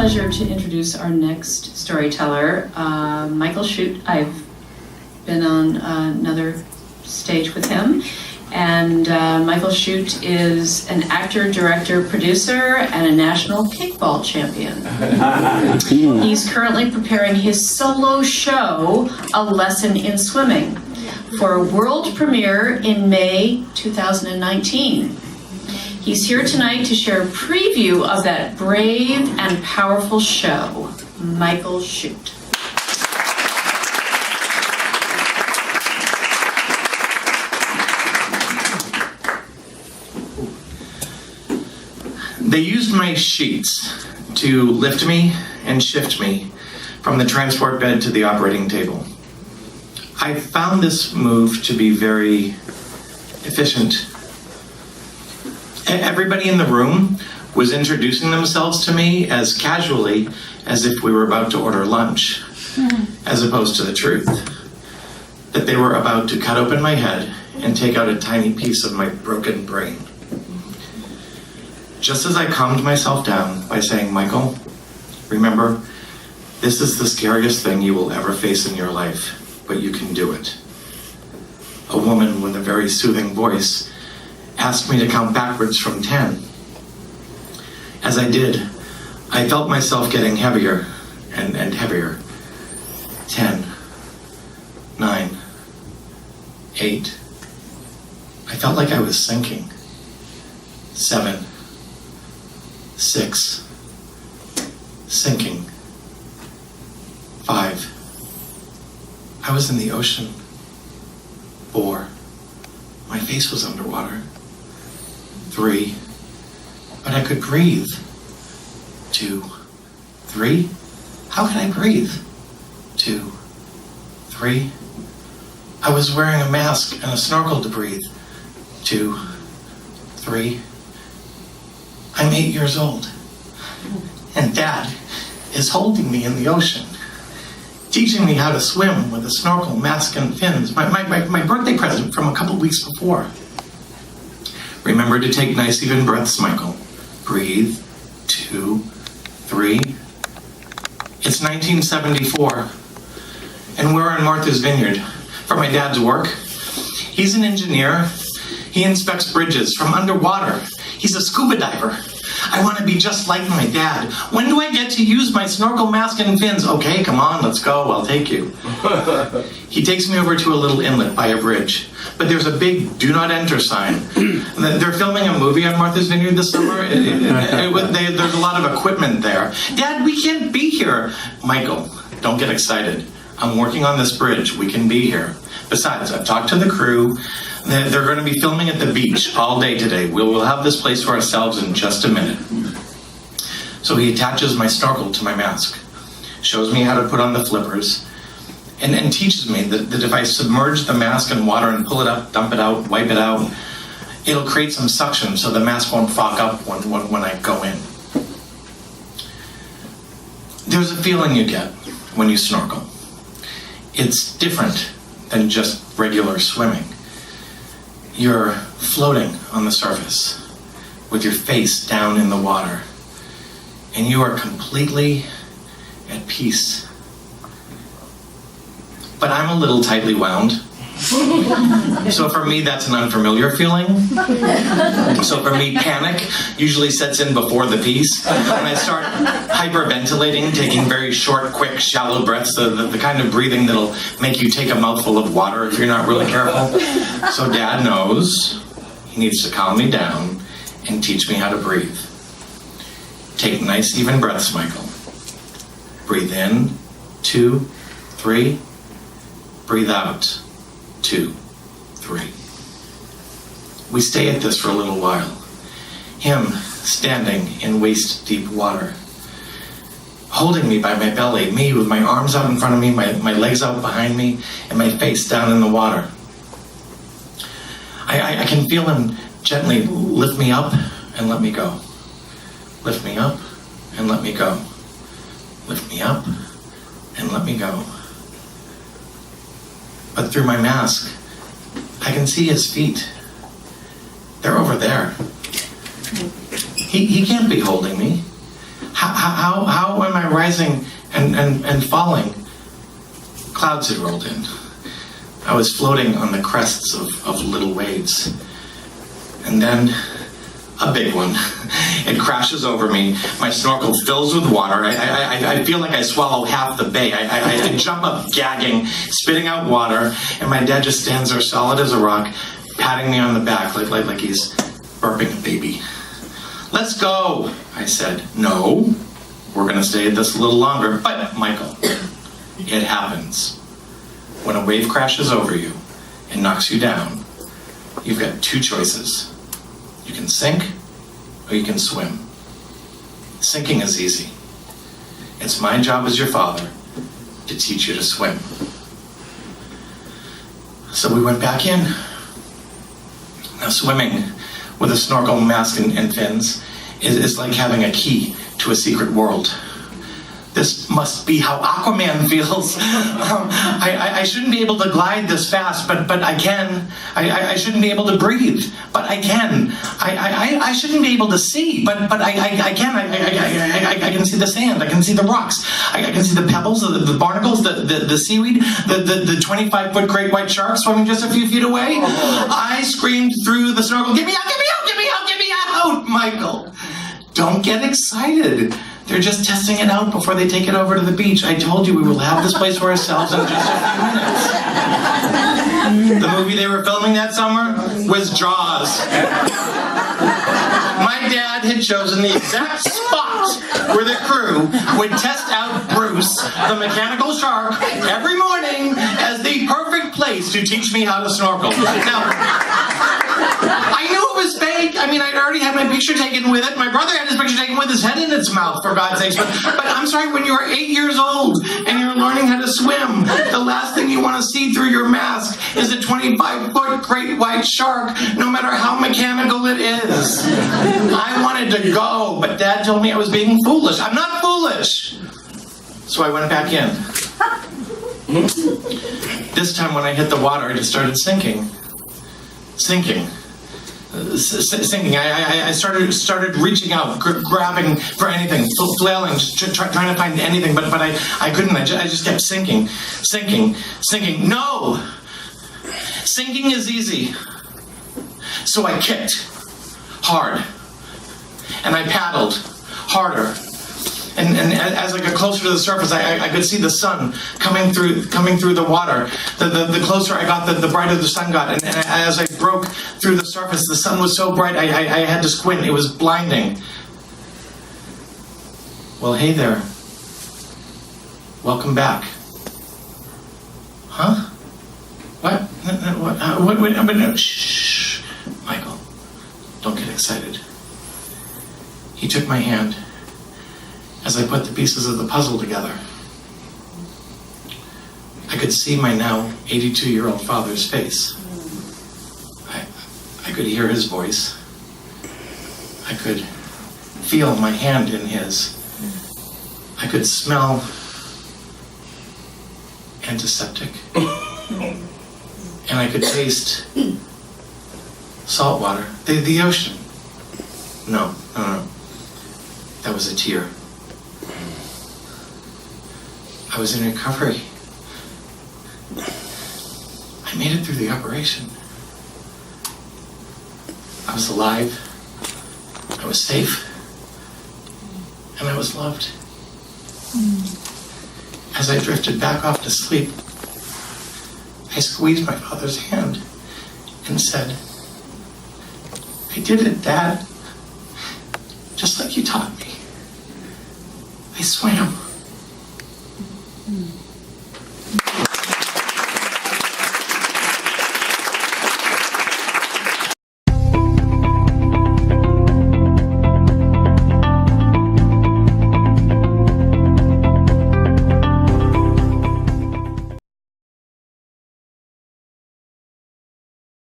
pleasure to introduce our next storyteller, Michael Shute. I've been on another stage with him, and Michael Shute is an actor, director, producer, and a national kickball champion. He's currently preparing his solo show, A Lesson in Swimming, for a world premiere in May 2019. He's here tonight to share a preview of that brave and powerful show. Michael Shute. They used my sheets to lift me and shift me from the transport bed to the operating table. I found this move to be very efficient. Everybody in the room was introducing themselves to me as casually as if we were about to order lunch, as opposed to the truth, that they were about to cut open my head and take out a tiny piece of my broken brain. Just as I calmed myself down by saying, Michael, remember, this is the scariest thing you will ever face in your life, but you can do it. A woman with a very soothing voice asked me to count backwards from 10. As I did, I felt myself getting heavier and heavier. 10, 9, 8. I felt like I was sinking. 7, 6, sinking. 5, I was in the ocean. 4, my face was underwater. 3, but I could breathe. 2, 3, how can I breathe? 2, 3, I was wearing a mask and a snorkel to breathe. 2, 3, I'm 8 years old, and Dad is holding me in the ocean, teaching me how to swim with a snorkel, mask, and fins. My birthday present from a couple weeks before. Remember to take nice even breaths, Michael. Breathe. 2, 3. It's 1974, and we're in Martha's Vineyard for my dad's work. He's an engineer. He inspects bridges from underwater. He's a scuba diver. I want to be just like my dad. When do I get to use my snorkel, mask, and fins? Okay, come on, let's go. I'll take you. He takes me over to a little inlet by a bridge, but there's a big do not enter sign. They're filming a movie on Martha's Vineyard this summer. There's a lot of equipment there. Dad, we can't be here. Michael, don't get excited. I'm working on this bridge. We can be here. Besides, I've talked to the crew. They're going to be filming at the beach all day today. We'll have this place to ourselves in just a minute. So he attaches my snorkel to my mask, shows me how to put on the flippers, and teaches me that if I submerge the mask in water and pull it up, dump it out, wipe it out, it'll create some suction so the mask won't fog up when I go in. There's a feeling you get when you snorkel. It's different than just regular swimming. You're floating on the surface with your face down in the water, and you are completely at peace. But I'm a little tightly wound, so for me that's an unfamiliar feeling. So for me, panic usually sets in before the piece, and I start hyperventilating, taking very short, quick, shallow breaths, the kind of breathing that'll make you take a mouthful of water if you're not really careful. So Dad knows he needs to calm me down and teach me how to breathe. Take nice, even breaths, Michael. Breathe in, 2, 3. Breathe out, 2, 3. We stay at this for a little while. Him standing in waist-deep water, holding me by my belly, me with my arms out in front of me, my legs out behind me, and my face down in the water. I can feel him gently lift me up and let me go. Lift me up and let me go. Lift me up and let me go. But through my mask, I can see his feet. They're over there. He can't be holding me. How am I rising and falling? Clouds had rolled in. I was floating on the crests of little waves. And then a big one. It crashes over me. My snorkel fills with water. I feel like I swallow half the bay. I jump up gagging, spitting out water, and my dad just stands there solid as a rock, patting me on the back like he's burping a baby. Let's go, I said. No, we're going to stay at this a little longer. But, Michael, it happens. When a wave crashes over you and knocks you down, you've got two choices. You can sink or you can swim. Sinking is easy. It's my job as your father to teach you to swim. So we went back in. Now swimming with a snorkel, mask, and fins is like having a key to a secret world. This must be how Aquaman feels. I shouldn't be able to glide this fast, but I can. I shouldn't be able to breathe, but I can. I shouldn't be able to see, but I can. I can see the sand. I can see the rocks. I can see the pebbles, the barnacles, the seaweed, the 25-foot great white shark swimming just a few feet away. I screamed through the snorkel, "Get me out, get me out, get me out, get me out!" Michael, don't get excited. They're just testing it out before they take it over to the beach. I told you we will have this place for ourselves in just a few minutes. The movie they were filming that summer was Jaws. My dad had chosen the exact spot where the crew would test out Bruce, the mechanical shark, every morning as the perfect place to teach me how to snorkel. Now, I knew it was fake. I mean, I'd already had my picture taken with it. My brother had his picture taken with his head in its mouth, for God's sakes. But I'm sorry, when you're 8 years old and you're learning how to swim, the last thing you want to see through your mask is a 25-foot great white shark, no matter how mechanical it is. I wanted to go, but Dad told me I was being foolish. I'm not foolish. So I went back in. This time when I hit the water, I just started sinking. Sinking. I started reaching out, grabbing for anything, flailing, trying to find anything, but I couldn't. I just kept sinking. No! Sinking is easy. So I kicked hard, and I paddled harder. And as I got closer to the surface, I could see the sun coming through the water. The closer I got, the brighter the sun got. And as I broke through the surface, the sun was so bright, I had to squint. It was blinding. Well, hey there. Welcome back. Huh? What? What? Shh. Michael, don't get excited. He took my hand as I put the pieces of the puzzle together. I could see my now 82-year-old father's face. I could hear his voice. I could feel my hand in his. I could smell antiseptic. And I could taste salt water. The ocean. No. That was a tear. I was in recovery. I made it through the operation. I was alive. I was safe. And I was loved. As I drifted back off to sleep, I squeezed my father's hand and said, "I did it, Dad. Just like you taught me. I swam."